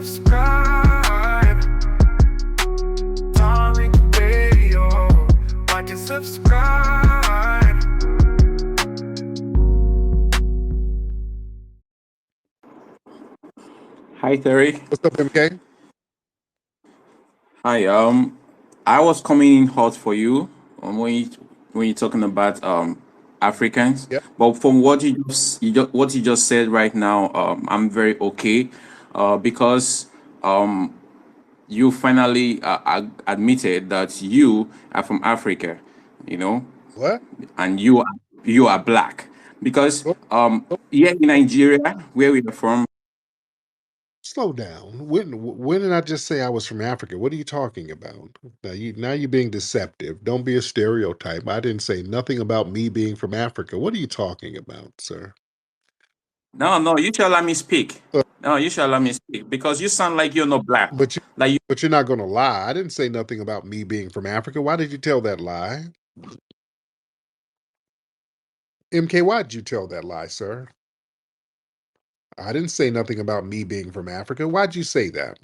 subscribe? Tariq Radio. Watch and subscribe. Hi, Tariq. What's up, MK? Hi. I was coming in hot for you when you're talking about Africans, Yeah. but from what what you just said right now, I'm very okay, because um you finally admitted that you are from Africa, you know, What? and you are black because Oh, here in Nigeria, where we are from. slow down. When did I just say I was from Africa? What are you talking about? Now you're being deceptive. Don't be a stereotype. I didn't say nothing about me being from Africa. What are you talking about, sir? No, no, you should allow me speak. Uh, No, you should allow me speak because you sound like you're not black. but you Like you, but you're not gonna lie. I didn't say nothing about me being from Africa. Why did you tell that lie? MK, why did you tell that lie, sir? I didn't say nothing about me being from Africa. Why'd you say that?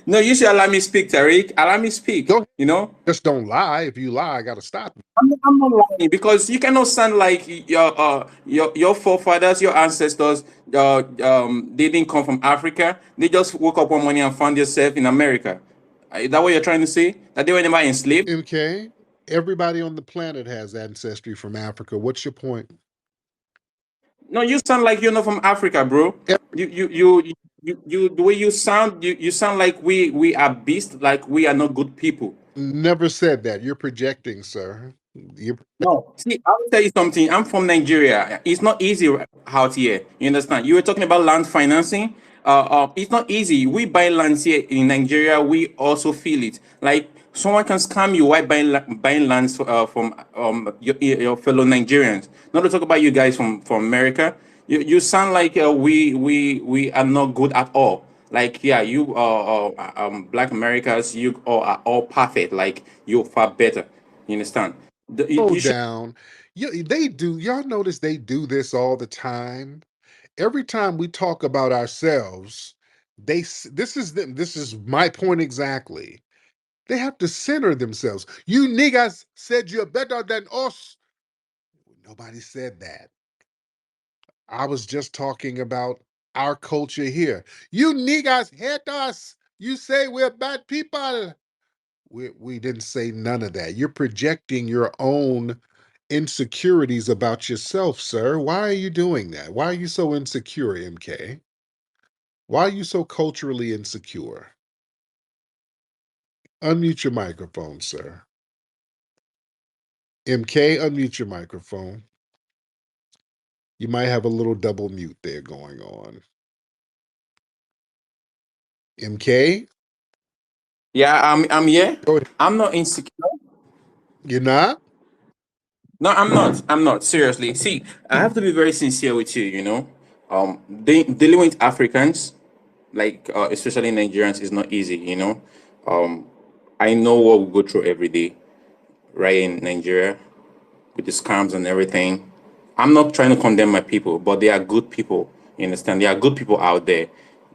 no, you should allow me speak, Tariq. Allow me speak. Go ahead. You know, Just don't lie. If you lie, I gotta stop you. I'm not lying because you cannot sound like your forefathers, your ancestors. They didn't come from Africa. They just woke up one morning and found themselves in America. Is that what you're trying to say? That they were never enslaved? MK, everybody on the planet has ancestry from Africa. What's your point? No, you sound like you're not from Africa, bro. The way you sound, you sound like we are beasts, like we are not good people. Never said that. You're projecting, sir. You No, see, I'll tell you something. I'm from Nigeria. It's not easy out here. You understand? You were talking about land financing. It's not easy. We buy lands here in Nigeria. We also feel it. Like someone can scam you while buying lands from your fellow Nigerians. Not to talk about you guys from America. You sound like we are not good at all. Like yeah, you Black Americans, you all are all perfect. Like you're far better. You understand? slow You should. down. They do. Y'all notice they do this all the time. Every time we talk about ourselves, this is them. This is my point exactly. They have to center themselves. You niggas said you're better than us. Nobody said that. I was just talking about our culture here. You niggas hate us. You say we're bad people. We didn't say none of that. You're projecting your own insecurities about yourself, sir. Why are you doing that? Why are you so insecure, MK? Why are you so culturally insecure? Unmute your microphone, sir. MK, unmute your microphone. You might have a little double mute there going on. MK? Yeah, I'm here. Go ahead. I'm not insecure. You're not? No, I'm not. I'm not. Seriously. See, I have to be very sincere with you, you know. Dealing with Africans, like especially Nigerians, is not easy, you know. Um, I know what we go through every day, right in Nigeria, with the scams and everything. I'm not trying to condemn my people, but they are good people. You understand? There are good people out there.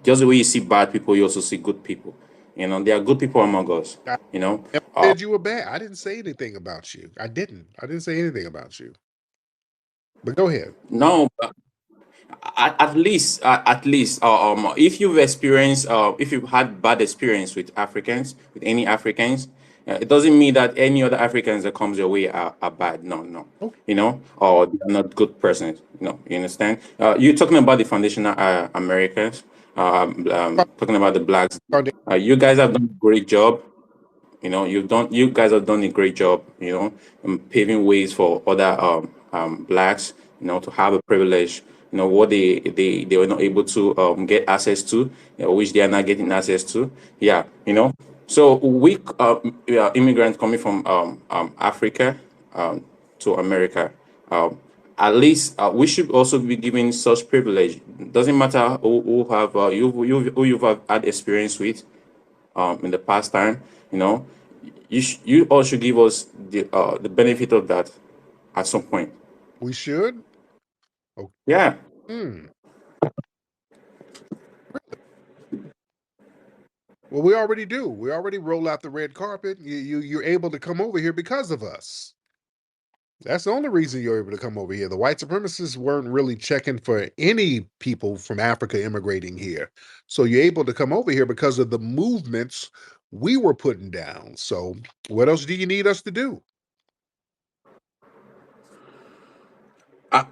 Just the way you see bad people, you also see good people. You know, there are good people among us. I You know, never said you were bad. I didn't say anything about you. I didn't. I didn't say anything about you. But go ahead. no, at least if you've experienced if you've had bad experience with Africans, with any Africans, it doesn't mean that any other Africans that comes your way are bad. No, no, Okay. you know, or they're not good persons. No, you understand? You're talking about the foundational Americans, talking about the blacks. Founda- You guys have done a great job. You know, you guys have done a great job, you know, paving ways for other blacks, you know, to have a privilege, you know, what they were not able to get access to, you know, which they are not getting access to. Yeah, you know. So we are immigrants coming from Africa to America. At least we should also be given such privilege. Doesn't matter who have who you've had experience with in the past time, you know, you all should give us the benefit of that at some point. We should? Okay. Yeah. Hmm. Well, we already do. We already roll out the red carpet. You're able to come over here because of us. That's the only reason you're able to come over here. The white supremacists weren't really checking for any people from Africa immigrating here. So you're able to come over here because of the movements we were putting down. So what else do you need us to do? There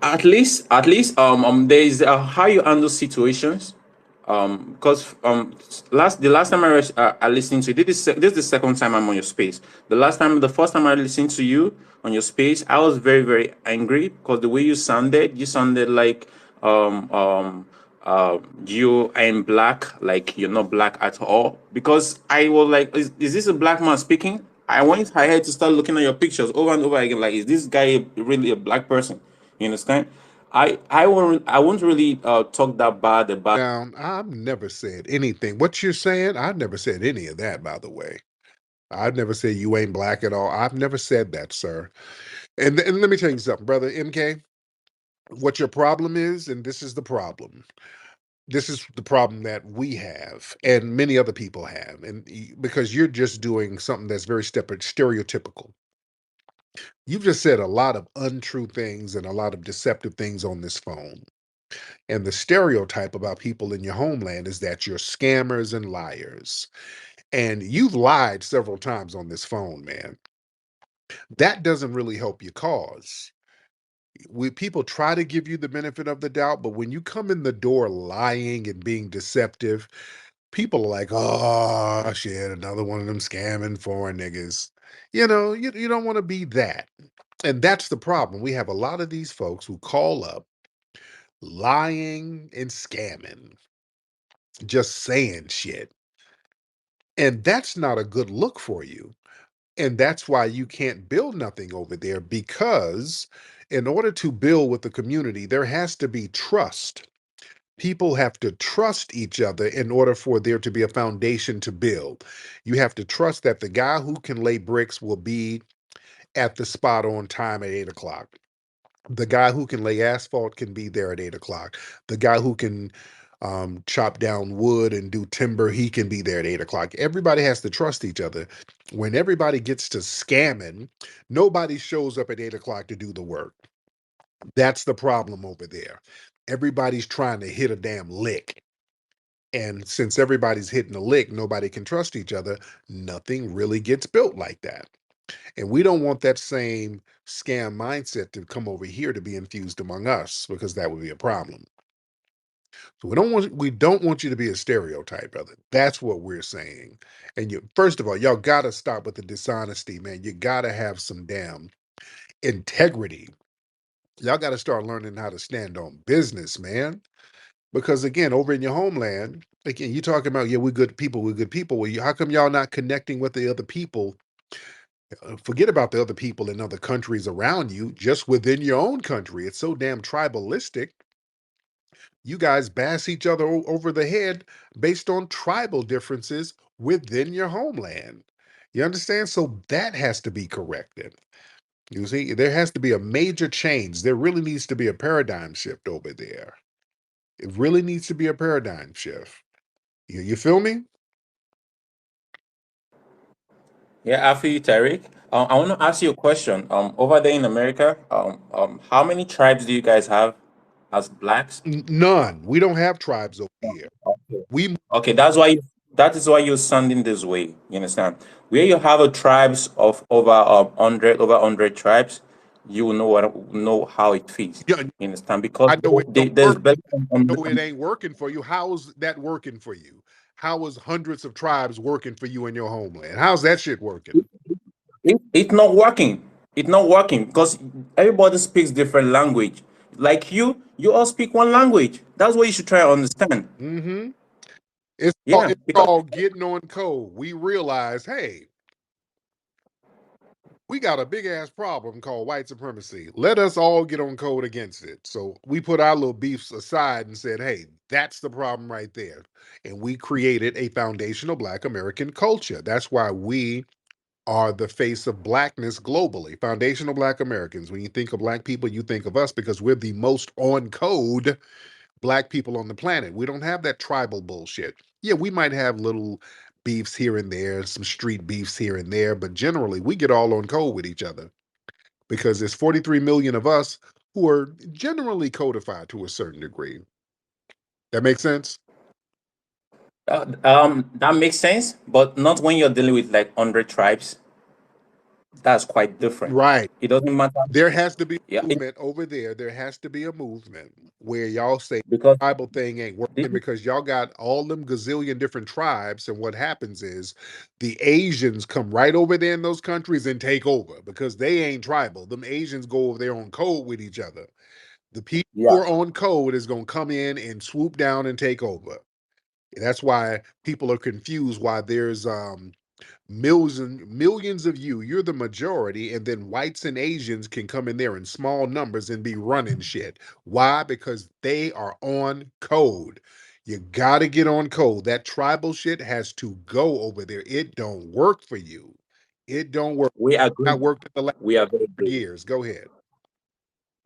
is how you handle situations. Because last the last time I listened to you, this is the second time I'm on your space. The first time I listened to you on your space, I was very very angry because the way you sounded like um um you ain't black, like you're not black at all. Because I was like, is this a black man speaking? I had to start looking at your pictures over and over again. Like, is this guy really a black person? You understand? I won't really talk that bad about. Now, I've never said anything. What you're saying, I've never said any of that, by the way. I've never said you ain't black at all. I've never said that, sir. And let me tell you something, brother MK. What your problem is, and this is the problem. This is the problem that we have, and many other people have, and because you're just doing something that's very stereotypical. You've just said a lot of untrue things and a lot of deceptive things on this phone. And the stereotype about people in your homeland is that you're scammers and liars. And you've lied several times on this phone, man. That doesn't really help your cause. People try to give you the benefit of the doubt, but when you come in the door lying and being deceptive, people are like, oh shit, another one of them scamming foreign niggas. You don't want to be that. And that's the problem. We have a lot of these folks who call up lying and scamming, just saying shit. And that's not a good look for you. And that's why you can't build nothing over there, because in order to build with the community, there has to be trust. People have to trust each other in order for there to be a foundation to build. You have to trust that the guy who can lay bricks will be at the spot on time at 8 o'clock. The guy who can lay asphalt can be there at 8 o'clock. The guy who can chop down wood and do timber, he can be there at 8 o'clock. Everybody has to trust each other. When everybody gets to scamming, nobody shows up at 8 o'clock to do the work. That's the problem over there. Everybody's trying to hit a damn lick. And since everybody's hitting a lick, nobody can trust each other. Nothing really gets built like that. And we don't want that same scam mindset to come over here to be infused among us, because that would be a problem. So we don't want you to be a stereotype, brother. That's what we're saying. And you, first of all, y'all gotta stop with the dishonesty, man. You gotta have some damn integrity. Y'all gotta start learning how to stand on business, man. Because again, over in your homeland, again, you talking about, yeah, we're good people, we're good people. Well, how come y'all not connecting with the other people? Forget about the other people in other countries around you, just within your own country. It's so damn tribalistic. You guys bash each other over the head based on tribal differences within your homeland. You understand? So that has to be corrected. You see, there has to be a major change. There really needs to be a paradigm shift over there. It really needs to be a paradigm shift. You feel me? Yeah, after you, Tariq. I want to ask you a question. Over there in America, how many tribes do you guys have as blacks? None. We don't have tribes over here. Okay. We Okay, that is why you're sounding this way. You understand? Where you have a tribes of over 100 tribes, you will know how it feels. yeah, You understand? Because I know it don't there's work. better. No, it ain't working for you. How's that working for you? How is hundreds of tribes working for you in your homeland? How's that shit working? It's not working. It's not working because everybody speaks different language. Like you all speak one language. That's what you should try to understand. Mm-hmm. It's all, Yeah, it's because all getting on code. We realize, hey, we got a big ass problem called white supremacy. Let us all get on code against it. So we put our little beefs aside and said, hey, that's the problem right there. And we created a foundational Black American culture. That's why we are the face of blackness globally. Foundational Black Americans. When you think of Black people, you think of us because we're the most on code Black people on the planet. We don't have that tribal bullshit. Yeah, we might have little beefs here and there, some street beefs here and there, but generally we get all on code with each other because there's 43 million of us who are generally codified to a certain degree. That makes sense? That makes sense, but not when you're dealing with like 100 tribes. That's quite different. Right. It doesn't matter. There has to be Yeah, a movement over there. There has to be a movement where y'all say because tribal thing ain't this working is, because y'all got all them gazillion different tribes. And what happens is the Asians come right over there in those countries and take over because they ain't tribal. Them Asians go over there on code with each other. The people who yeah, are on code is going to come in and swoop down and take over. That's why people are confused why there's millions of you're the majority, and then whites and Asians can come in there in small numbers and be running shit. Why? Because they are on code. You got to get on code. That tribal shit has to go over there. It don't work for you. It don't work. we are Not greedy. worked in the last We are very greedy. years. Go ahead.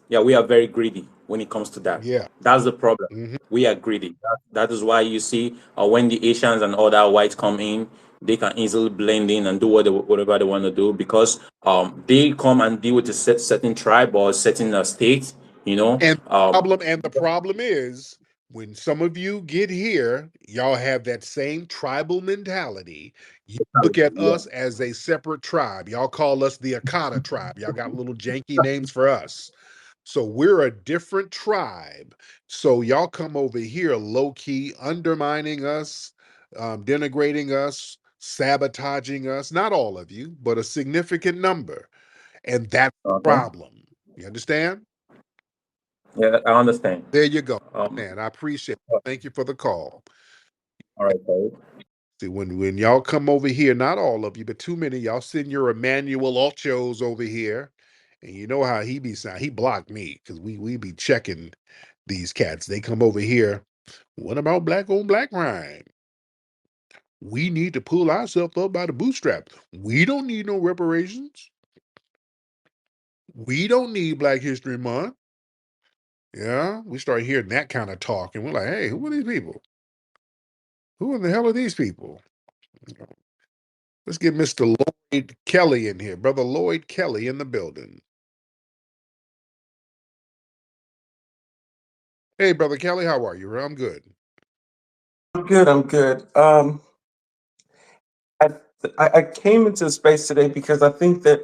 Yeah, we are very greedy when it comes to that. Yeah. That's the problem. Hmm. We are greedy. That is why you see when the Asians and other whites come in, they can easily blend in and do whatever they want to do because they come and deal with a certain tribe or certain state. You know, And the problem is when some of you get here, y'all have that same tribal mentality. You look at yeah, us as a separate tribe. Y'all call us the Akata tribe. Y'all got little janky names for us. So we're a different tribe. So y'all come over here low key undermining us, denigrating us, sabotaging us. Not all of you, but a significant number. And that's the uh-huh. problem. You understand? Yeah, I understand. There you go. Um, Man, I appreciate it. Thank you for the call. all right, Tariq. See, when y'all come over here, not all of you, but too many, y'all send your Emmanuel Ochos over here. And you know how he be sound. He blocked me because we be checking these cats. They come over here. What about black on black crime? We need to pull ourselves up by the bootstraps. We don't need no reparations. We don't need Black History Month. Yeah, we start hearing that kind of talk, and we're like, hey, who are these people? Who in the hell are these people? Let's get Mr. Lloyd Kelly in here. Brother Lloyd Kelly in the building. Hey, Brother Kelly, how are you? I'm good. I'm good. I'm good. I, I came into the space today because I think that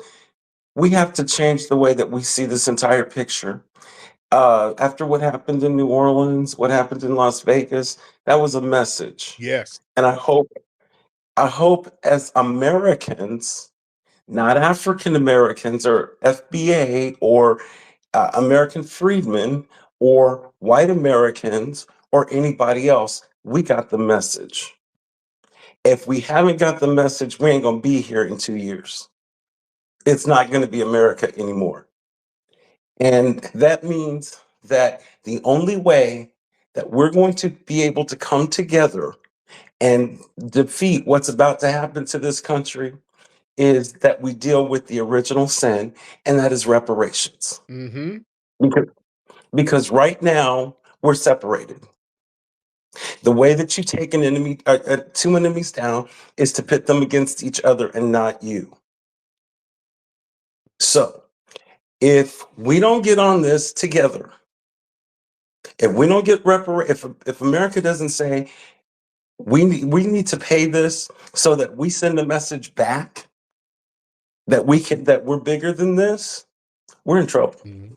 we have to change the way that we see this entire picture. After what happened in New Orleans, what happened in Las Vegas, that was a message, Yes. and I hope as Americans, not African Americans or FBA or American freedmen or white Americans or anybody else, we got the message. If we haven't got the message, we ain't gonna be here in 2 years. It's not gonna be America anymore. And that means that the only way that we're going to be able to come together and defeat what's about to happen to this country is that we deal with the original sin, and that is reparations. Mm-hmm. Because, because right now we're separated. The way that you take two enemies down is to pit them against each other and not you. So if we don't get on this together, if we don't get if America doesn't say we need to pay this so that we send a message back that we're bigger than this, we're in trouble. Mm-hmm.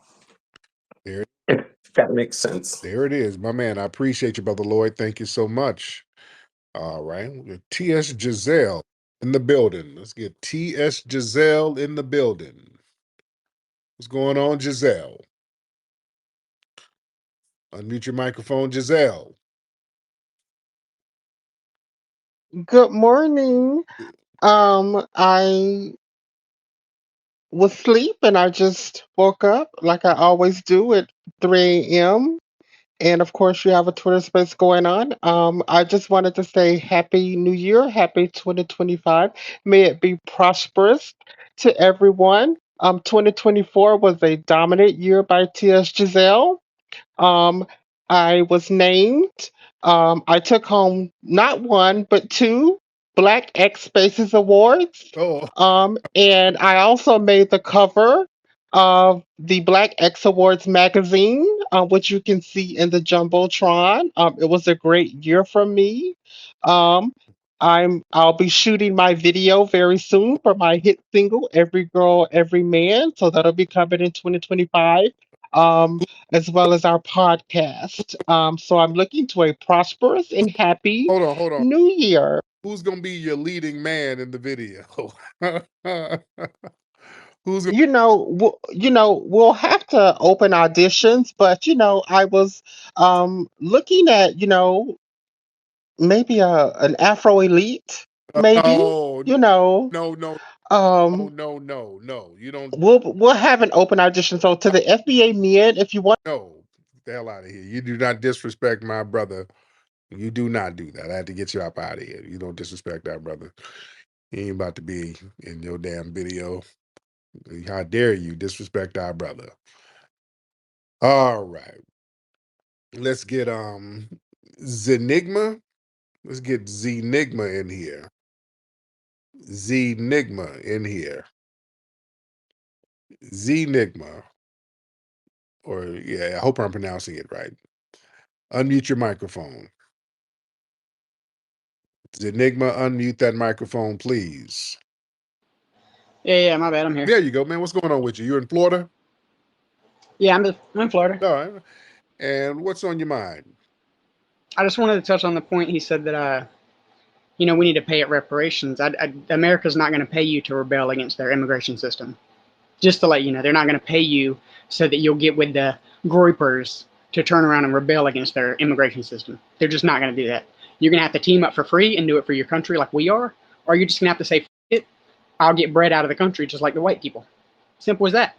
There, If that makes sense. there it is, my man. I appreciate you, Brother Lloyd. Thank you so much. All right. We got T.S. Giselle in the building. Let's get T.S. Giselle in the building. What's going on, Giselle? Unmute your microphone, Giselle. Good morning. I was asleep and I just woke up like I always do at 3 a.m. And of course, you have a Twitter space going on. I just wanted to say Happy New Year, Happy 2025. May it be prosperous to everyone. 2024 was a dominant year by T.S. Giselle. Um, I was named. I took home not one, but two Black X Spaces Awards. Oh, And I also made the cover of the Black X Awards magazine, which you can see in the Jumbotron. It was a great year for me. Um, I'll be shooting my video very soon for my hit single "Every Girl, Every Man," so that'll be coming in 2025. Um, as well as our podcast. So I'm looking to a prosperous and happy hold on. new year. Who's gonna be your leading man in the video? Who's gonna? We'll have to open auditions, but I was looking at maybe an Afro elite, maybe. Oh, You know, no, no, no, um, no, no, no. You don't we'll have an open audition. So to the FBA men, if you want. know. The hell out of here. You do not disrespect my brother. You do not do that. I had to get you up out of here. You don't disrespect our brother. He ain't about to be in your damn video. How dare you disrespect our brother? All right. Let's get Zenigma. Let's get Zenigma in here. Zenigma in here. Zenigma. Or yeah, I hope I'm pronouncing it right. Unmute your microphone. Zenigma, unmute that microphone, please. Yeah, my bad. I'm here. There you go, man. What's going on with you? You in Florida? Yeah, I'm in Florida. All right. And what's on your mind? I just wanted to touch on the point he said that we need to pay at reparations. America's not going to pay you to rebel against their immigration system. Just to let you know, they're not going to pay you so that you'll get with the groupers to turn around and rebel against their immigration system. They're just not going to do that. You're going to have to team up for free and do it for your country like we are, or you're just going to have to say, "F it, I'll get bread out of the country just like the white people." Simple as that.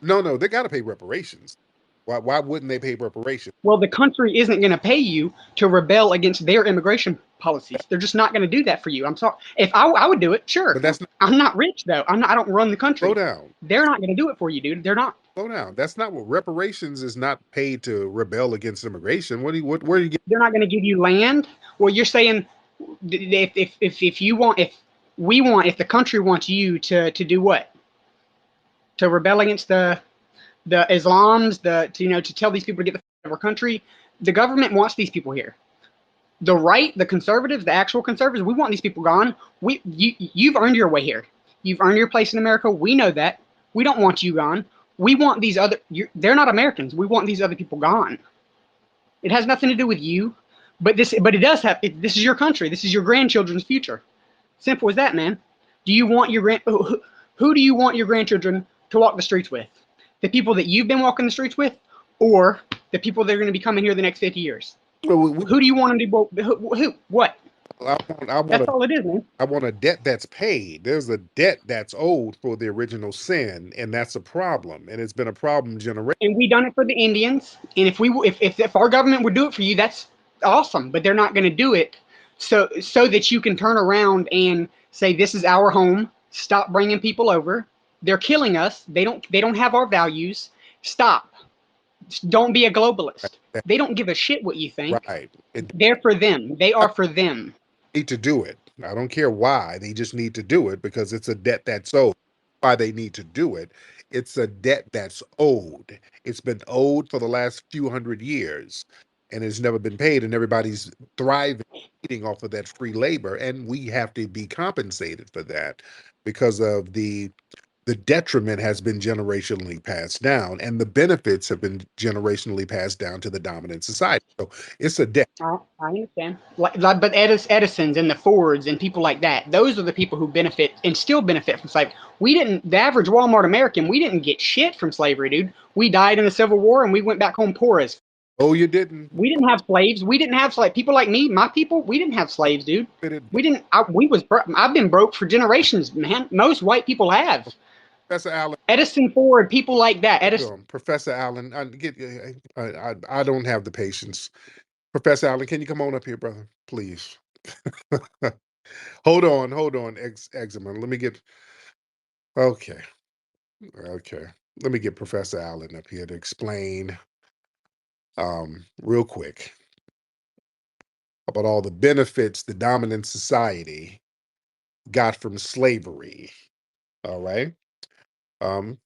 No, they got to pay reparations. Why wouldn't they pay reparations? Well, the country isn't going to pay you to rebel against their immigration policies. They're just not going to do that for you. I'm sorry. If I would do it, sure. But that's not, I'm not rich though. I don't run the country. slow down. They're not going to do it for you, dude. They're not. Slow down. That's not what reparations is. Not paid to rebel against immigration. Where do you get? They're not going to give you land. Well, you're saying if you want, if the country wants you to do what? To rebel against the Islams, to tell these people to get the f- out of our country. The government wants these people here. The right, the conservatives, the actual conservatives, we want these people gone. You've earned your way here. You've earned your place in America. We know that. We don't want you gone. We want these other. They're not Americans. We want these other people gone. It has nothing to do with you, but it does have. This is your country. This is your grandchildren's future. Simple as that, man. Do you want your who do you want your grandchildren to walk the streets with? The people that you've been walking the streets with, or the people that are going to be coming here the next 50 years? Who do you want them to who what? That's all it is, man. I want a debt that's paid. There's a debt that's owed for the original sin, and that's a problem. And it's been a problem generation. And we done it for the Indians. And if our government would do it for you, that's awesome. But they're not going to do it so that you can turn around and say this is our home. Stop bringing people over. They're killing us. They don't have our values. Stop. Don't be a globalist. They don't give a shit what you think. Right. They're for them. They are for them. Need to do it. I don't care why. They just need to do it because it's a debt that's owed. Why they need to do it. It's a debt that's owed. It's been owed for the last few hundred years and it's never been paid, and everybody's thriving, eating off of that free labor, and we have to be compensated for that because of the detriment has been generationally passed down, and the benefits have been generationally passed down to the dominant society. So it's a debt. I understand. But Edison's and the Fords and people like that, those are the people who benefit and still benefit from slavery. The average Walmart American, we didn't get shit from slavery, dude. We died in the Civil War and we went back home poor as. Oh, you didn't? We didn't have slaves. We didn't have slaves. People like me, my people, we didn't have slaves, dude. We didn't. I've been broke for generations, man. Most white people have. Professor Allen. Edison, Ford, people like that. Professor Allen, I don't have the patience. Professor Allen, can you come on up here, brother? Please. Hold on, Eczema. Let me get, okay. Let me get Professor Allen up here to explain real quick about all the benefits the dominant society got from slavery. All right. Um,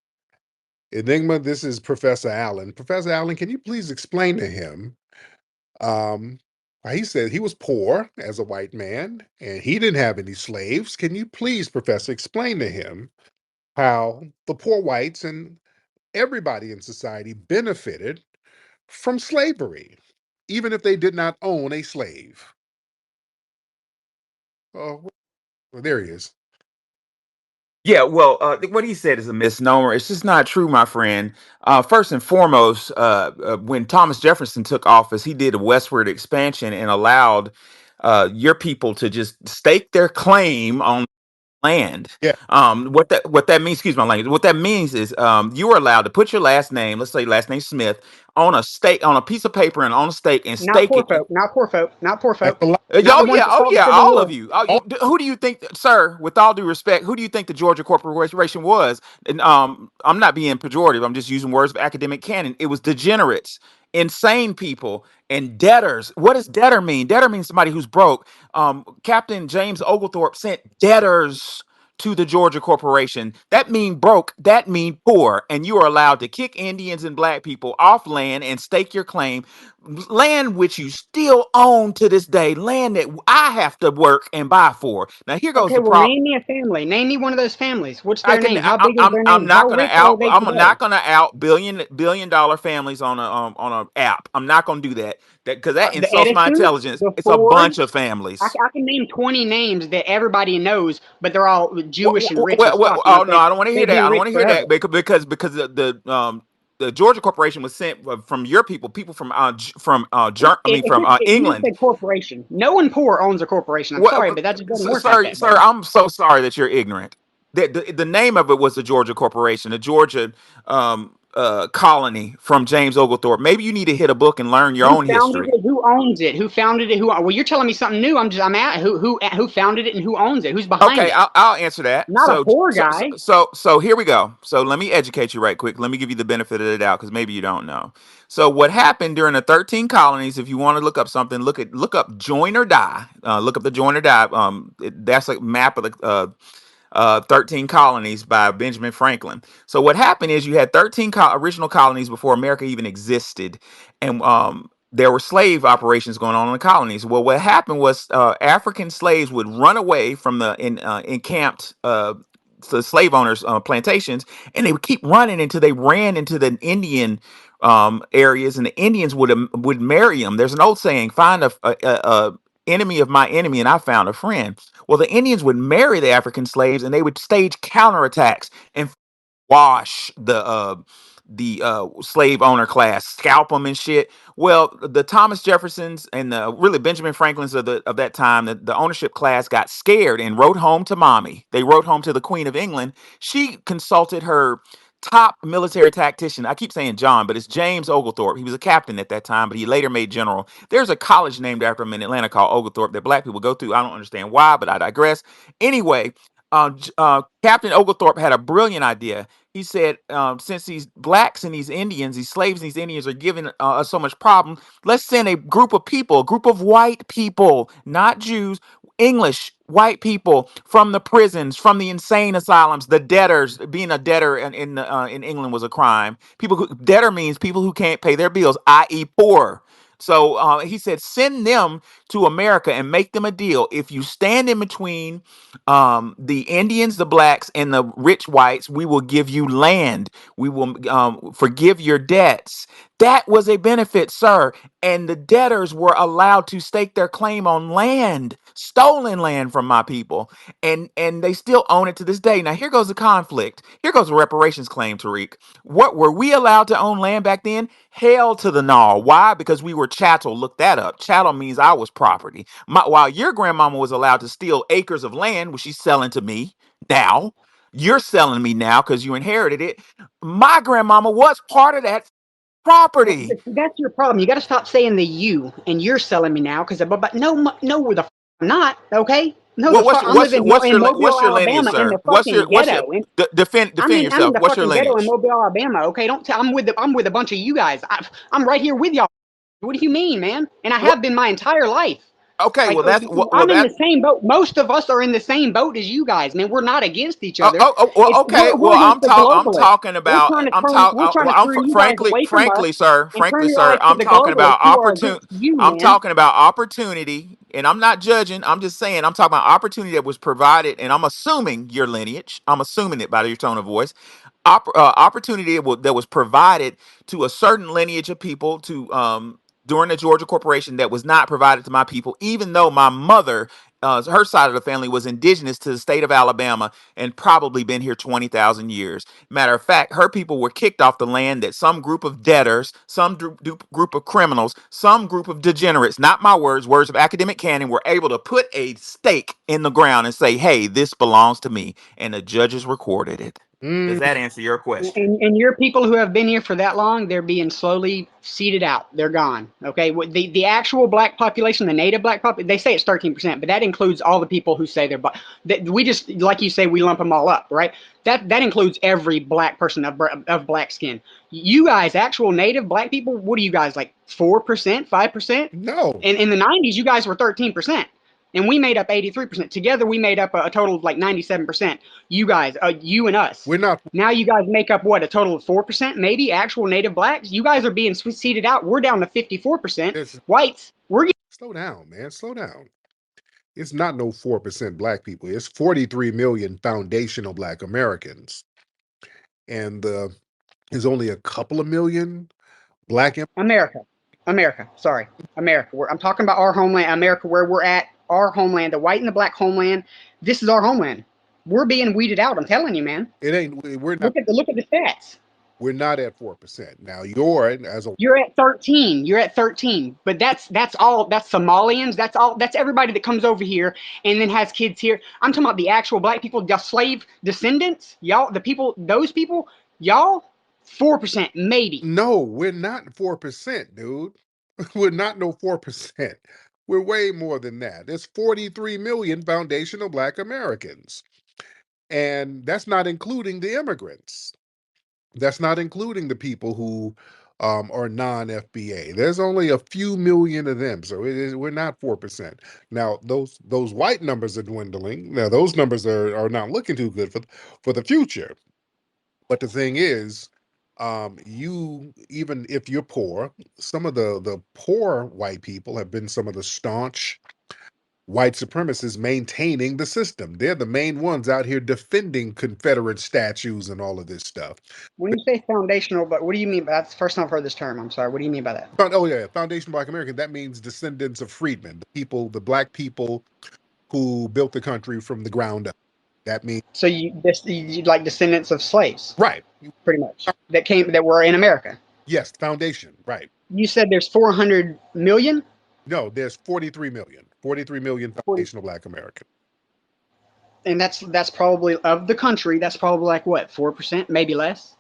Enigma, this is Professor Allen. Professor Allen, can you please explain to him? Um, he said he was poor as a white man and he didn't have any slaves. Can you please, Professor, explain to him how the poor whites and everybody in society benefited from slavery, even if they did not own a slave? Oh, well, there he is. Yeah, well, what he said is a misnomer. It's just not true, my friend. First and foremost, when Thomas Jefferson took office, he did a westward expansion and allowed your people to just stake their claim on land. Yeah, What that means, excuse my language. What that means is you are allowed to put your last name, let's say last name Smith, on a stake, on a piece of paper and on a stake and Not stake poor it. folk. Not poor folk. Not poor that's folk. a lot. Not the ones that Oh fought in the yeah, Civil all of War. you. All, Who do you think, sir? With all due respect, who do you think the Georgia Corporation was? And I'm not being pejorative. I'm just using words of academic canon. It was degenerates, insane people, and debtors. What does debtor mean? Debtor means somebody who's broke. Captain James Oglethorpe sent debtors to the Georgia Corporation. That mean broke. That mean poor. And you are allowed to kick Indians and black people off land and stake your claim, land which you still own to this day, land that I have to work and buy for. Now here goes Okay, the well, problem. name me a family. Name me one of those families. What's I their can. name? How big is their name? How rich are they I'm today? not gonna out billion dollar families on a app. I'm not gonna do that. That because that The insults my Edisons, intelligence. the It's a bunch Fords. of families. I can name 20 names that everybody knows, but they're all Jewish and rich as fuck. You know Oh what no, I'm saying? I don't want to hear They've that. been I don't rich want to hear that forever. because the Georgia Corporation was sent from your people from from If you England. said corporation, no one poor owns a corporation. I'm sorry, but that just doesn't work like that, Sir, brother. I'm so sorry that you're ignorant. The name of it was the Georgia Corporation, the Georgia colony from James Oglethorpe. Maybe you need to hit a book and learn your Who own founded history. it? Who owns it? Who founded it? Who? Well, you're telling me something new. I'm at who founded it and who owns it? Who's behind Okay, it? I'll answer that. Not a poor guy. So here we go. So let me educate you right quick. Let me give you the benefit of the doubt because maybe you don't know. So what happened during the 13 colonies? If you want to look up something, look up Join or Die. Look up the Join or Die. That's a map of the 13 colonies by Benjamin Franklin. So what happened is you had 13 original colonies before America even existed, and there were slave operations going on in the colonies. Well, what happened was African slaves would run away from the encamped the slave owners' plantations, and they would keep running until they ran into the Indian areas, and the Indians would marry them. There's an old saying: "Find a enemy of my enemy, and I found a friend." Well, the Indians would marry the African slaves, and they would stage counterattacks and wash the slave owner class, scalp them and shit. Well, the Thomas Jeffersons and the really Benjamin Franklins of that time, the ownership class got scared and wrote home to mommy. They wrote home to the Queen of England. She consulted her top military tactician. I keep saying John, but it's James Oglethorpe. He was a captain at that time, but he later made general. There's a college named after him in Atlanta called Oglethorpe that black people go through. I don't understand why, but I digress. Anyway, Captain Oglethorpe had a brilliant idea. He said, since these blacks and these Indians, these slaves and these Indians are giving us so much problem, let's send a group of people, a group of white people, not Jews, English white people from the prisons, from the insane asylums, the debtors. Being a debtor in England was a crime. Debtor means people who can't pay their bills, i.e., poor. So he said, send them to America and make them a deal. If you stand in between the Indians, the blacks, and the rich whites, we will give you land. We will forgive your debts. That was a benefit, sir. And the debtors were allowed to stake their claim on land, stolen land from my people, and they still own it to this day. Now here goes the conflict. Here goes the reparations claim, Tariq. What were we allowed to own land back then? Hell to the no. Why? Because we were chattel. Look that up. Chattel means I was property. While your grandmama was allowed to steal acres of land, which she's selling to me now, you're selling me now because you inherited it. My grandmama was part of that property. That's your problem. You got to stop saying the you and you're selling me now because but no, we're the I'm not. Okay, no, What, the fuck. I'm living in what's Mobile, your lineage, Alabama, in sir? the fucking ghetto. And Defend I'm in yourself? the What's your fucking ghetto in lineage? Mobile, Alabama. Okay, don't tell. I'm with a bunch of you guys. I'm right here with y'all. What do you mean, man? And I What have been my entire life. Okay, Like, well that's well I'm in the that. same boat. Most of us are in the same boat as you guys, man. We're not against each Oh, other. oh, oh, well, It's okay. we're Well, against the I'm globalists. talking about. We're trying Well, to turn you guys away from us and turn frankly, your sir. eyes to I'm the talking globalists about who are opportun. against you, I'm man. talking about opportunity, and I'm not judging. I'm just saying. I'm talking about opportunity that was provided, and I'm assuming your lineage. I'm assuming it by your tone of voice. Opportunity that was provided to a certain lineage of people to during the Georgia Corporation that was not provided to my people, even though my mother, her side of the family was indigenous to the state of Alabama and probably been here 20,000 years. Matter of fact, her people were kicked off the land that some group of debtors, some group of criminals, some group of degenerates, not my words, words of academic canon, were able to put a stake in the ground and say, hey, this belongs to me. And the judges recorded it. Does Mm, that answer your question? And your people who have been here for that long, they're being slowly seeded out. They're gone. Okay, the actual black population, the native black population, they say it's 13%, but that includes all the people who say they're black. We just, like you say, we lump them all up, right? That includes every black person of black skin. You guys, actual native black people, what are you guys, like 4%, 5%? no, In the 90s, you guys were 13%. And we made up 83%. Together, we made up a total of like 97%. You guys, you and us. we're not. Now you guys make up what, a total of 4%, maybe actual native blacks. You guys are being seeded out. We're down to 54% It's, whites. We're slow down, man. Slow down. It's not no 4% black people. It's 43 million foundational black Americans. And there's only a couple of million black. America, America. Sorry, America. I'm talking about our homeland, America, where we're at. Our homeland, the white and the black homeland. This is our homeland. We're being weeded out. I'm telling you, man. It ain't, we're not. Look at the stats. We're not at 4%. Now you're as a You're at 13. You're at 13. But that's all. That's Somalians. That's all. That's everybody that comes over here and then has kids here. I'm talking about the actual black people, the slave descendants. Y'all, the people, those people, y'all, 4% maybe. no, we're not 4%, dude. We're not no 4%. We're way more than that. There's 43 million foundational black Americans. And that's not including the immigrants. That's not including the people who are non-FBA. There's only a few million of them, so we're not 4%. Now those white numbers are dwindling. Now those numbers are not looking too good for the future. But the thing is, you, even if you're poor, some of the poor white people have been some of the staunch white supremacists maintaining the system. They're the main ones out here defending Confederate statues and all of this stuff. When you say foundational, but what do you mean? That's the first time I've heard this term. I'm sorry. What do you mean by that? Oh yeah, Foundation Black American. That means descendants of freedmen, the people, the black people who built the country from the ground up. That means So you like descendants of slaves, right. pretty much that were in America. Yes, foundation. Right. You said there's 400 million. No, there's 43 million 40, foundational Black Americans. and that's probably of the country. That's probably like what, 4%, maybe less.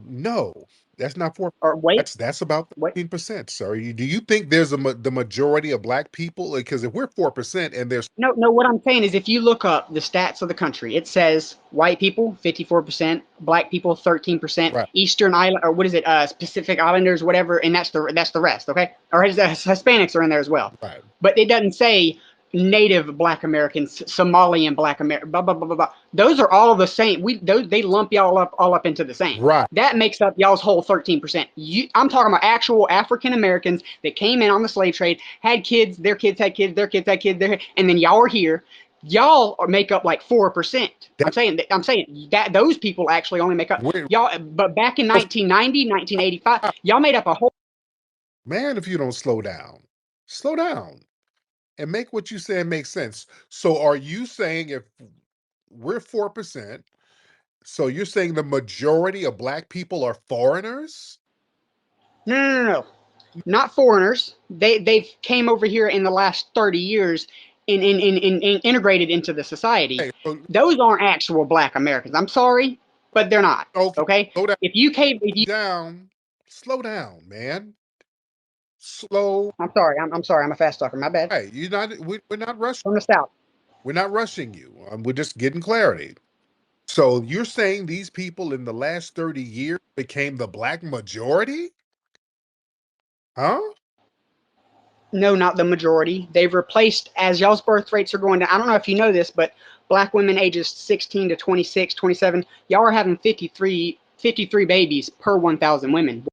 No, that's not 4. Or wait, That's about wait. 13%. Sir, do you think there's the majority of black people? Because if we're 4% and there's No, no. What I'm saying is, if you look up the stats of the country, it says white people 54%, black people 13%, right, Eastern Island, or what is it, Pacific Islanders, whatever, and that's the rest. Okay, or Hispanics are in there as well, right, but it doesn't say Native Black Americans, Somalian Black American, blah blah blah blah blah. Those are all the same. They lump y'all up all up into the same. right. That makes up y'all's whole 13%. I'm talking about actual African Americans that came in on the slave trade, had kids, their kids had kids, their kids had kids, and then y'all are here. Y'all make up like 4%. That I'm saying that those people actually only make up we're, y'all. But back in 1990, 1985, y'all made up a whole. man, if you don't slow down and make what you say make sense. So are you saying if we're 4%, so you're saying the majority of black people are foreigners? No. Not foreigners. They've came over here in the last 30 years in integrated into the society. Okay, so Those aren't actual black Americans. I'm sorry, but they're not. okay, Okay? If you came if you down, slow down, man. Slow. I'm sorry, I'm sorry, I'm a fast talker. My bad. Hey, we're not rushing. From the south. We're not rushing you. We're just getting clarity. So you're saying these people in the last 30 years became the black majority? Huh? No, not the majority. They've replaced, as y'all's birth rates are going down. I don't know if you know this, but black women ages 16 to 26, 27, y'all are having 53 babies per 1,000 women.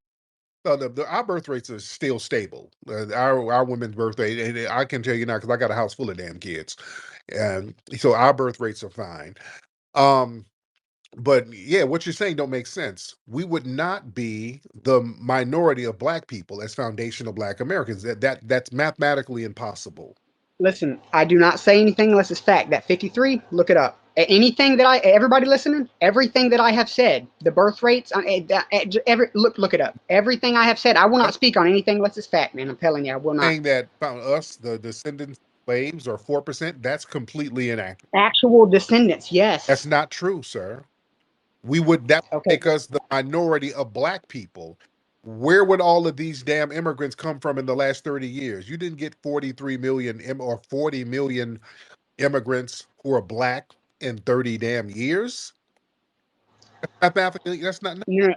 So our birth rates are still stable. Our women's birth rate, and I can tell you now because I got a house full of damn kids, and so our birth rates are fine. Um, but yeah, what you're saying don't make sense. We would not be the minority of black people as foundational black Americans. That's mathematically impossible. Listen, I do not say anything unless it's fact. That 53, look it up. Anything that everybody listening, everything that I have said, the birth rates, look it up. Everything I have said, I will not speak on anything unless it's fact, man. I'm telling you, I will not. Saying that found us, the descendants of slaves, are 4%, that's completely inaccurate. Actual descendants, yes. That's not true, sir. That would Okay. make us the minority of black people. Where would all of these damn immigrants come from in the last 30 years? You didn't get 43 million or 40 million immigrants who are black in 30 damn years. Mathematically, that's not. You know,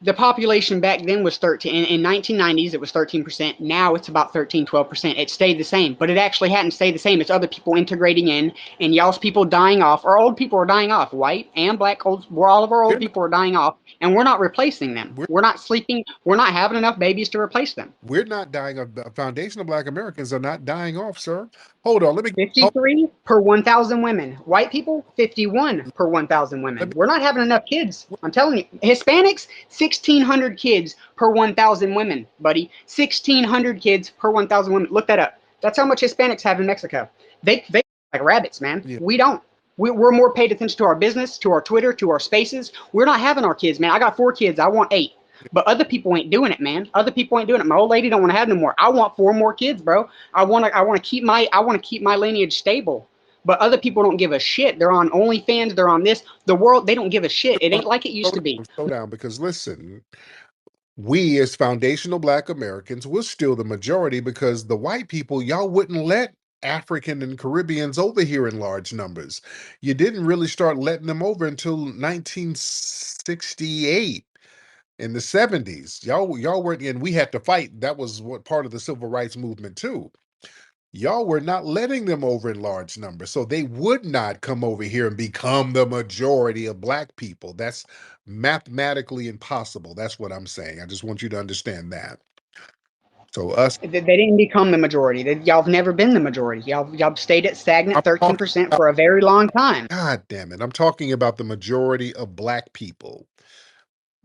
the population back then was 13. In 1990s, it was 13%. Now it's about 13, 12%. It stayed the same, but it actually hadn't stayed the same. It's other people integrating in, and y'all's people dying off. Our old people are dying off. White and black, all of our old people are dying off, and we're not replacing them. We're not sleeping. We're not having enough babies to replace them. We're not dying of foundational black Americans are not dying off, sir. Hold on, let me 53 per 1,000 women. White people, 51 per 1,000 women. We're not having enough kids. I'm telling you. Hispanics, 1,600 kids per 1,000 women, buddy. 1,600 kids per 1,000 women. Look that up. That's how much Hispanics have in Mexico. They like rabbits, man. Yeah. We don't. We're more paid attention to our business, to our Twitter, to our spaces. We're not having our kids, man. I got 4 kids. I want 8. But other people ain't doing it, man. Other people ain't doing it. My old lady don't want to have no more. I want 4 more kids, bro. I want to keep my lineage stable. But other people don't give a shit. They're on OnlyFans. They're on this. The world, they don't give a shit. It ain't like it used to be. Slow down, because listen, we as foundational black Americans, we're still the majority because the white people, y'all wouldn't let African and Caribbeans over here in large numbers. You didn't really start letting them over until 1968. In the 70s, y'all weren't, and we had to fight. That was what part of the civil rights movement too. Y'all were not letting them over in large numbers, so they would not come over here and become the majority of black people. That's mathematically impossible. That's what I'm saying. I just want you to understand that. So they didn't become the majority. Y'all have never been the majority. Y'all stayed at stagnant 13% for a very long time. God damn it! I'm talking about the majority of black people.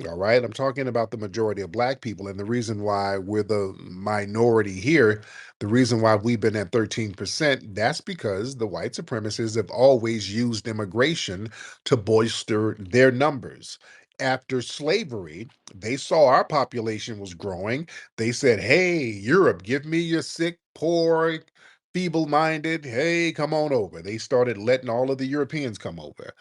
All right. I'm talking about the majority of black people, and the reason why we're the minority here, the reason why we've been at 13%, that's because the white supremacists have always used immigration to bolster their numbers. After slavery, they saw our population was growing. They said, hey, Europe, give me your sick, poor, feeble-minded. Hey, come on over. They started letting all of the Europeans come over.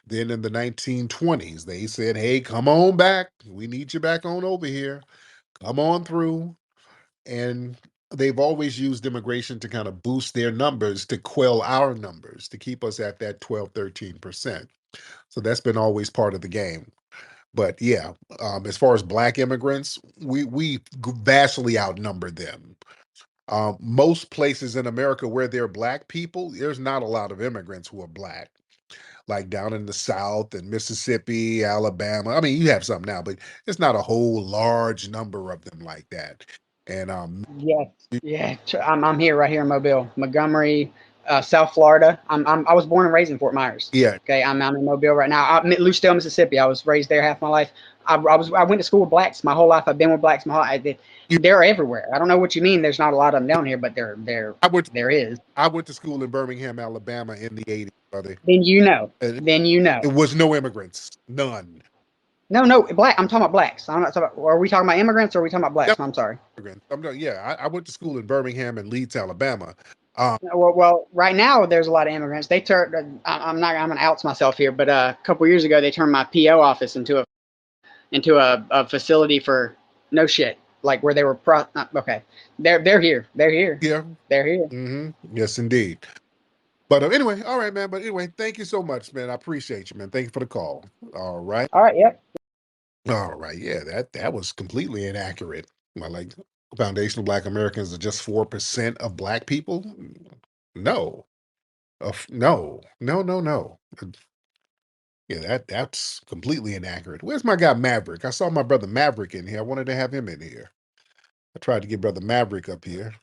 Then in the 1920s, they said, hey, come on back. We need you back on over here. Come on through. And they've always used immigration to kind of boost their numbers, to quell our numbers, to keep us at that 12, 13%. So that's been always part of the game. But yeah, as far as black immigrants, we vastly outnumber them. Most places in America where there are black people, there's not a lot of immigrants who are black. Like down in the South and Mississippi, Alabama. I mean, you have some now, but it's not a whole large number of them like that. And yes, yeah, I'm here, right here in Mobile, Montgomery, South Florida. I was born and raised in Fort Myers. Yeah. Okay, I'm in Mobile right now. I'm in Lucedale, Mississippi. I was raised there half my life. I went to school with blacks my whole life. I've been with blacks my whole life. They're everywhere. I don't know what you mean. There's not a lot of them down here, but there is. I went to school in Birmingham, Alabama in the 80s, brother. Then you know. It was no immigrants. None. No, black. I'm talking about blacks. I'm not talking about, are we talking about immigrants or are we talking about blacks? Yep. No, I'm sorry. I went to school in Birmingham and Leeds, Alabama. Well, right now there's a lot of immigrants. They turned. I'm gonna out myself here, but a couple years ago they turned my PO office into a facility for no shit, like where they were okay. They're here. Yeah, they're here. Mm-hmm. Yes, indeed. But anyway, all right, man. But anyway, thank you so much, man. I appreciate you, man. Thank you for the call. All right. All right. Yep. All right. Yeah, that was completely inaccurate. I like foundational Black Americans are just 4% of Black people? No. No. Yeah, that's completely inaccurate. Where's my guy Maverick? I saw my brother Maverick in here. I wanted to have him in here. I tried to get brother Maverick up here.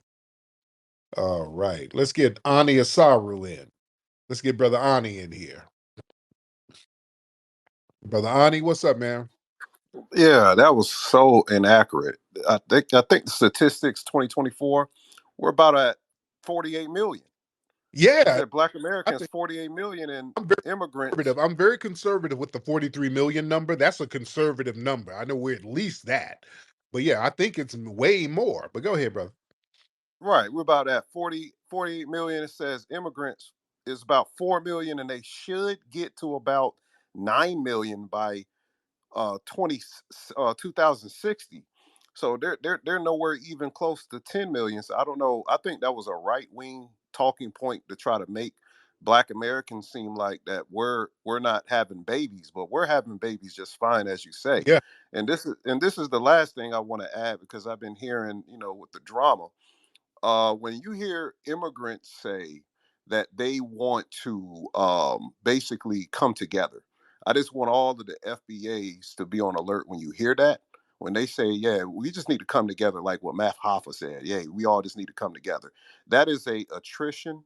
All right. Let's get Ani Asaru in. Let's get brother Ani in here. Brother Ani, what's up, man? Yeah, that was so inaccurate. I think the statistics 2024, we're about at 48 million. He Yeah, said Black I Americans think 48 million and I'm very immigrants. conservative. I'm very conservative with the 43 million number. That's a conservative number. I know we're at least that. But yeah, I think it's way more. But go ahead, brother. Right, we're about at 48 million. It says immigrants is about 4 million, and they should get to about 9 million by 2060. So they're nowhere even close to 10 million. So I don't know. I think that was a right wing talking point to try to make Black Americans seem like that we're not having babies, but we're having babies just fine, as you say. Yeah. And this is the last thing I want to add, because I've been hearing, with the drama, when you hear immigrants say that they want to basically come together, I just want all of the FBAs to be on alert when you hear that. When they say, yeah, we just need to come together, like what Matt Hoffa said, yeah, we all just need to come together. That is a attrition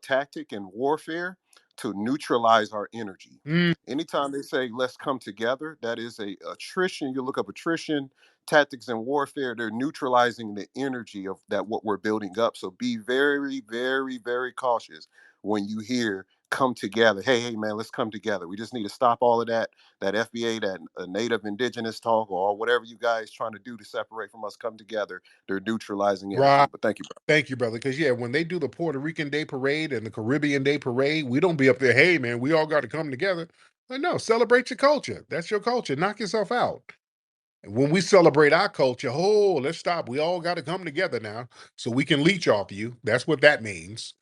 tactic in warfare to neutralize our energy. Mm, Anytime they say let's come together, that is a attrition. You look up attrition tactics in warfare, they're neutralizing the energy of that what we're building up. So be very, very, very cautious when you hear come together. Hey, man, let's come together. We just need to stop all of that FBA, that native indigenous talk, or whatever you guys trying to do to separate from us. Come together. They're neutralizing energy. right. But thank you, bro. Thank you, brother. Because yeah, when they do the Puerto Rican Day Parade and the Caribbean Day Parade, we don't be up there, hey man, we all got to come together. Like, no, celebrate your culture. That's your culture. Knock yourself out. And when we celebrate our culture, oh, let's stop. We all got to come together now so we can leech off you. That's what that means.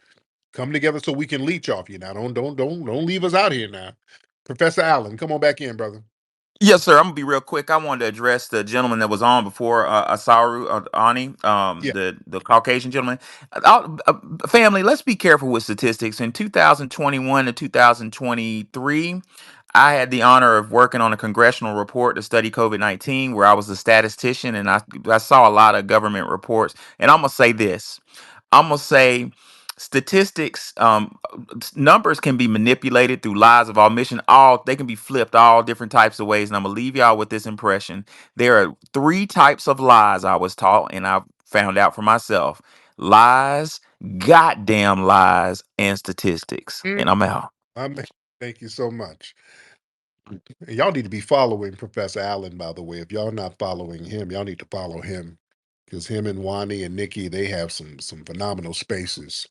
Come together so we can leech off you. Now, don't leave us out here now. Professor Allen, come on back in, brother. Yes, sir. I'm gonna be real quick. I wanted to address the gentleman that was on before, Asaru Ani, Yeah. the Caucasian gentleman. Family, let's be careful with statistics. In 2021 to 2023, I had the honor of working on a congressional report to study COVID-19, where I was a statistician, and I saw a lot of government reports. And I'm gonna say this. I'm gonna say statistics, numbers can be manipulated through lies of omission. All they can be flipped all different types of ways. And I'm gonna leave y'all with this impression: there are three types of lies I was taught, and I found out for myself: lies, goddamn lies, and statistics. Mm, And I'm out. thank you so much. And y'all need to be following Professor Allen, by the way. If y'all not following him, y'all need to follow him because him and Wani and Nikki, they have some phenomenal spaces.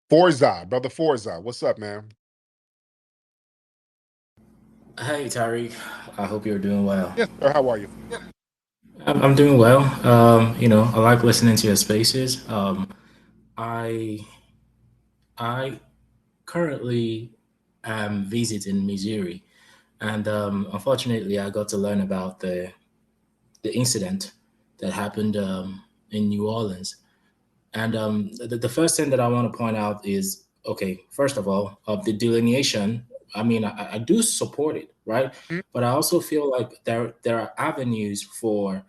Forza, brother Forza, what's up, man? Hey Tariq, I hope you're doing well. Yes, sir. How are you? I'm doing well. I like listening to your spaces. I I currently am visiting Missouri, and unfortunately, I got to learn about the incident that happened in New Orleans. And the first thing that I want to point out is, okay, first of all, of the delineation. I mean, I do support it, right? Mm, But I also feel like there are avenues for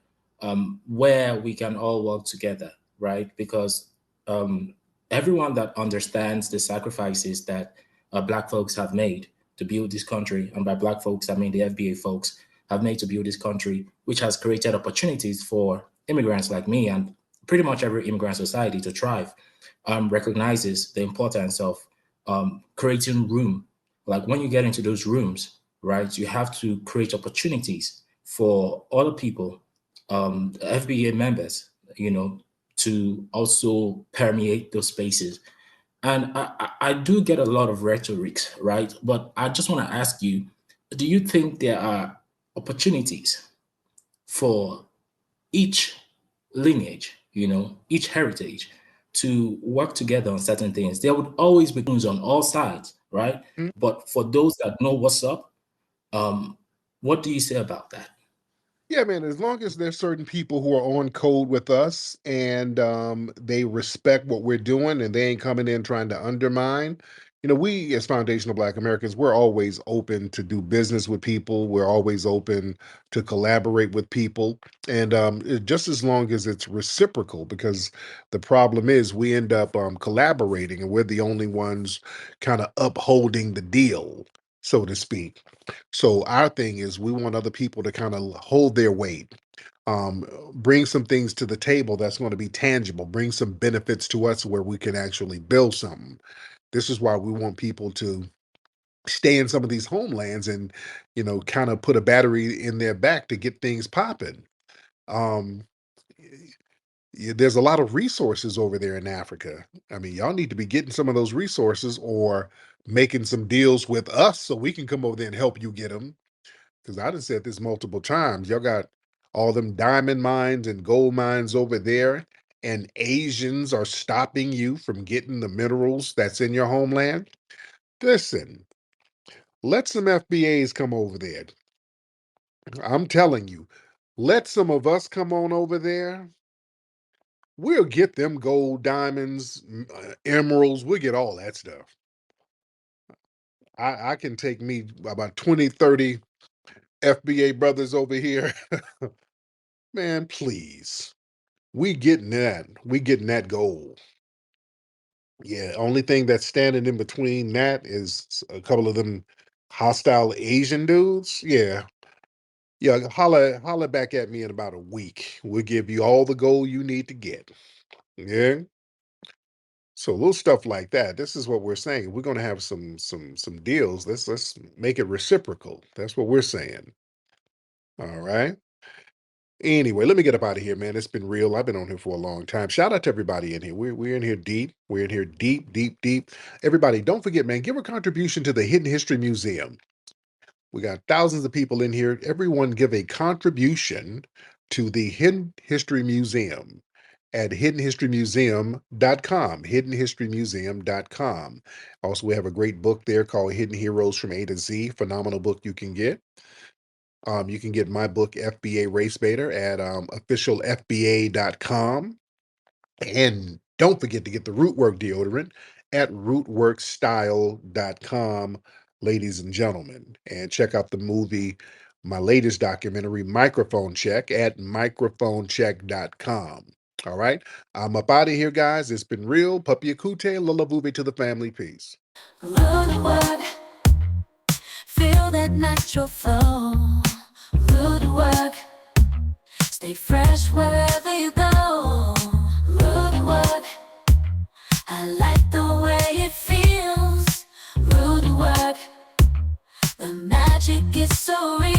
where we can all work together, right? Because um, everyone that understands the sacrifices that Black folks have made to build this country, and by Black folks, I mean the FBA folks, have made to build this country, which has created opportunities for immigrants like me and pretty much every immigrant society to thrive, recognizes the importance of creating room. Like when you get into those rooms, right, you have to create opportunities for other people, FBA members, to also permeate those spaces. And I do get a lot of rhetoric, right? But I just want to ask you, do you think there are opportunities for each lineage, each heritage to work together on certain things? There would always be things on all sides, right? mm. But for those that know what's up, what do you say about that? Yeah, man, as long as there's certain people who are on code with us and they respect what we're doing and they ain't coming in trying to undermine, we as foundational Black Americans, we're always open to do business with people. We're always open to collaborate with people. And just as long as it's reciprocal, because the problem is we end up collaborating and we're the only ones kind of upholding the deal, so to speak. So our thing is we want other people to kind of hold their weight, bring some things to the table that's going to be tangible, bring some benefits to us where we can actually build something. This is why we want people to stay in some of these homelands and, kind of put a battery in their back to get things popping. Um, there's a lot of resources over there in Africa. I mean, y'all need to be getting some of those resources or making some deals with us so we can come over there and help you get them. Because I done said this multiple times. Y'all got all them diamond mines and gold mines over there, and Asians are stopping you from getting the minerals that's in your homeland. Listen, let some FBAs come over there. I'm telling you, let some of us come on over there. We'll get them gold, diamonds, emeralds. We'll get all that stuff. I can take me about 20, 30 FBA brothers over here. Man, please. We getting that. We getting that gold. Yeah, only thing that's standing in between that is a couple of them hostile Asian dudes. Yeah. Yeah, holla back at me in about a week. We'll give you all the gold you need to get. Yeah. So little stuff like that. This is what we're saying. We're gonna have some deals. Let's make it reciprocal. That's what we're saying. All right. Anyway, let me get up out of here, man. It's been real. I've been on here for a long time. Shout out to everybody in here. We're in here deep. We're in here deep, deep, deep. Everybody, don't forget, man, give a contribution to the Hidden History Museum. We got thousands of people in here. Everyone give a contribution to the Hidden History Museum at hiddenhistorymuseum.com, hiddenhistorymuseum.com. Also, we have a great book there called Hidden Heroes from A to Z, phenomenal book you can get. You can get my book, FBA Race Baiter, at officialfba.com. And don't forget to get the Rootwork deodorant at rootworkstyle.com, ladies and gentlemen. And check out the movie, my latest documentary, Microphone Check, at microphonecheck.com. All right. I'm up out of here, guys. It's been real. Puppy Akute, Lulavuve to the family. Peace. Rude work, feel that natural flow. Rude work, stay fresh wherever you go. Rude work, I like the way it feels. Rude work, the magic is so real.